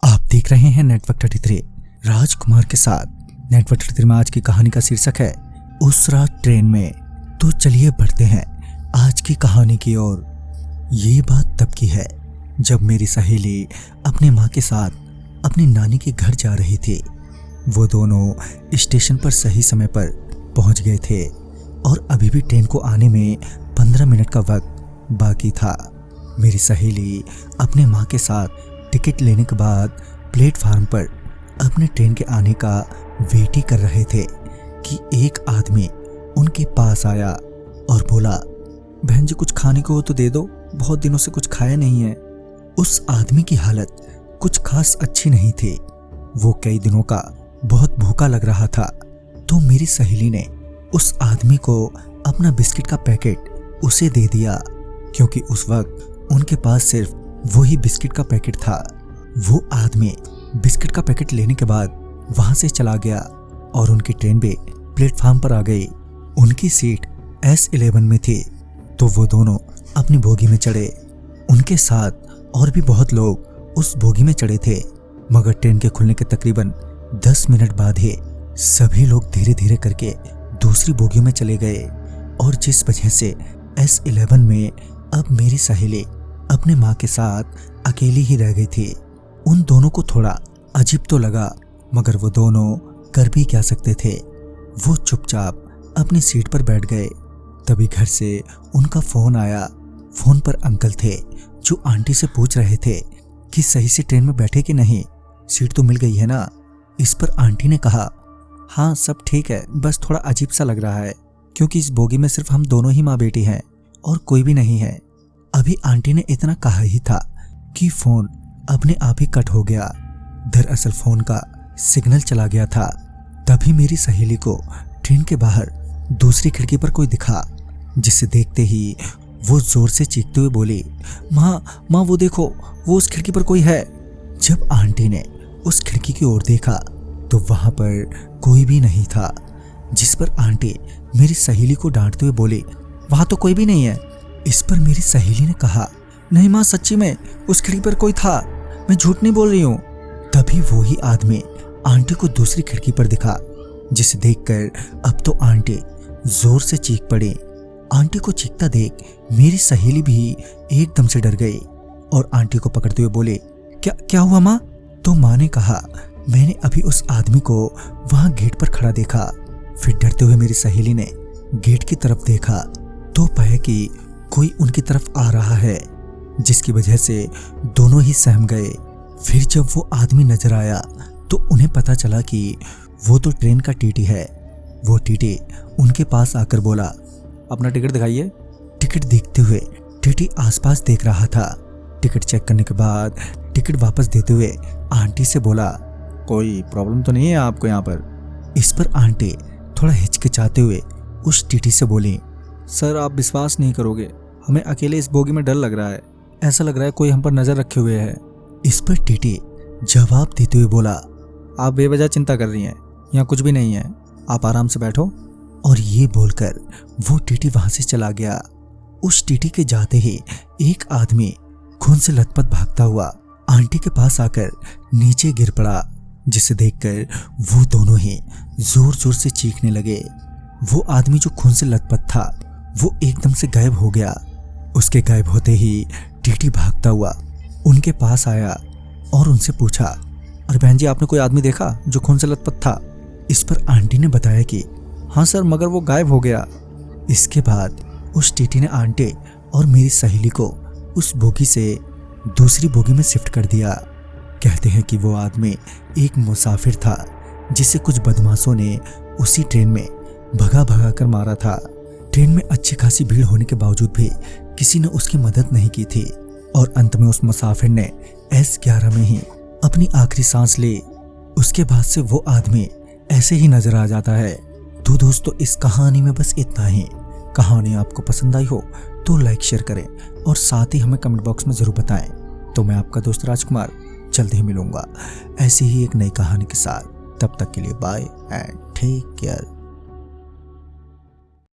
आप देख रहे हैं नेटवर्क 33 राजकुमार के साथ। नेटवर्क 33 में आज की कहानी का शीर्षक है उस रात ट्रेन में। तो चलिए बढ़ते हैं आज की कहानी की ओर। ये बात तब की है जब मेरी सहेली अपने माँ के साथ अपनी नानी के घर जा रही थी। वो दोनों स्टेशन पर सही समय पर पहुंच गए थे और अभी भी ट्रेन को आने में 15 मिनट का वक्त बाकी था। मेरी सहेली अपने माँ के साथ टिकट लेने के बाद प्लेटफार्म पर अपने ट्रेन के आने का वेट ही कर रहे थे कि एक आदमी उनके पास आया और बोला, बहन जी कुछ खाने को हो तो दे दो, बहुत दिनों से कुछ खाया नहीं है। उस आदमी की हालत कुछ खास अच्छी नहीं थी। वो कई दिनों का बहुत भूखा लग रहा था। तो मेरी सहेली ने उस आदमी को अपना बिस्किट का पैकेट उसे दे दिया, क्योंकि उस वक्त उनके पास सिर्फ वही बिस्किट का पैकेट था। वो आदमी बिस्किट का पैकेट लेने के बाद वहां से चला गया और उनकी ट्रेन भी प्लेटफार्म पर आ गई। उनकी सीट S11 में थी। तो वो दोनों अपनी बोगी में चढ़े। उनके साथ और भी बहुत लोग उस बोगी में चढ़े थे, मगर ट्रेन के खुलने के तकरीबन 10 मिनट बाद ही सभी लोग धीरे धीरे करके दूसरी बोगियों में चले गए। और जिस वजह से S11 में अब मेरी सहेली अपने माँ के साथ अकेली ही रह गई थी। उन दोनों को थोड़ा अजीब तो लगा, मगर वो दोनों कर भी क्या सकते थे। वो चुपचाप अपनी सीट पर बैठ गए। तभी घर से उनका फोन आया। फोन पर अंकल थे जो आंटी से पूछ रहे थे कि सही से ट्रेन में बैठे कि नहीं, सीट तो मिल गई है ना। इस पर आंटी ने कहा, हाँ सब ठीक है, बस थोड़ा अजीब सा लग रहा है क्योंकि इस बोगी में सिर्फ हम दोनों ही माँ बेटी हैं और कोई भी नहीं है। अभी आंटी ने इतना कहा ही था कि फोन अपने आप ही कट हो गया। दरअसल फोन का सिग्नल चला गया था। तभी मेरी सहेली को ट्रेन के बाहर दूसरी खिड़की पर कोई दिखा, जिसे देखते ही वो जोर से चीखते हुए बोली, माँ वो देखो, वो उस खिड़की पर कोई है। जब आंटी ने उस खिड़की की ओर देखा तो वहां पर कोई भी नहीं था, जिस पर आंटी मेरी सहेली को डांटते हुए बोली, वहां तो कोई भी नहीं है। इस पर मेरी सहेली ने कहा, नहीं माँ सच्ची में उस खिड़की पर कोई था, मैं झूठ नहीं बोल रही हूँ। तभी वो ही आदमी आंटी को दूसरी खिड़की पर दिखा, जिसे देखकर अब तो आंटी जोर से चीख पड़ी। आंटी को चीखता देख मेरी सहेली भी एकदम से डर गई और आंटी को पकड़ते हुए बोले, क्या हुआ माँ? तो माँ ने कहा, मैंने अभी उस आदमी को वहां गेट पर खड़ा देखा। फिर डरते हुए मेरी सहेली ने गेट की तरफ देखा तो पाया कि कोई उनकी तरफ आ रहा है, जिसकी वजह से दोनों ही सहम गए। फिर जब वो आदमी नजर आया तो उन्हें पता चला कि वो तो ट्रेन का टीटी है। वो टीटी उनके पास आकर बोला, अपना टिकट दिखाइए। टिकट देखते हुए टीटी आसपास देख रहा था। टिकट चेक करने के बाद टिकट वापस देते हुए आंटी से बोला, कोई प्रॉब्लम तो नहीं है आपको यहाँ पर? इस पर आंटी थोड़ा हिचकिचाते हुए उस टीटी से बोली, सर आप विश्वास नहीं करोगे, हमें अकेले इस बोगी में डर लग रहा है, ऐसा लग रहा है कोई हम पर नजर रखे हुए है। इस पर टीटी जवाब देते हुए बोला, आप बेवजह चिंता कर रही हैं, यहाँ कुछ भी नहीं है, आप आराम से बैठो। और ये बोलकर वो टीटी वहां से चला गया। उस टीटी के जाते ही एक आदमी खून से लथपथ भागता हुआ आंटी के पास आकर नीचे गिर पड़ा, जिसे देखकर वो दोनों ही जोर जोर से चीखने लगे। वो आदमी जो खून से लथपथ था वो एकदम से गायब हो गया। उसके गायब होते ही टीटी भागता हुआ उनके पास आया और उनसे पूछा, अरे बहन जी आपने कोई आदमी देखा जो खून से लथपथ था? इस पर आंटी ने बताया कि हाँ सर, मगर वो गायब हो गया। इसके बाद उस टीटी ने आंटी और मेरी सहेली को उस बोगी से दूसरी बोगी में शिफ्ट कर दिया। कहते हैं कि वो आदमी एक मुसाफिर था जिसे कुछ बदमाशों ने उसी ट्रेन में भगा कर मारा था। ट्रेन में अच्छी खासी भीड़ होने के बावजूद भी किसी ने उसकी मदद नहीं की थी और अंत में उस मुसाफिर ने S11 में ही अपनी आखिरी सांस ली। उसके बाद से वो आदमी ऐसे ही नजर आ जाता है। तो दोस्तों इस कहानी में बस इतना ही। कहानी आपको पसंद आई हो तो लाइक शेयर करें और साथ ही हमें कमेंट बॉक्स में जरूर बताएं। तो मैं आपका दोस्त राजकुमार जल्द ही मिलूंगा ऐसी ही एक नई कहानी के साथ। तब तक के लिए बाय एंड टेक केयर।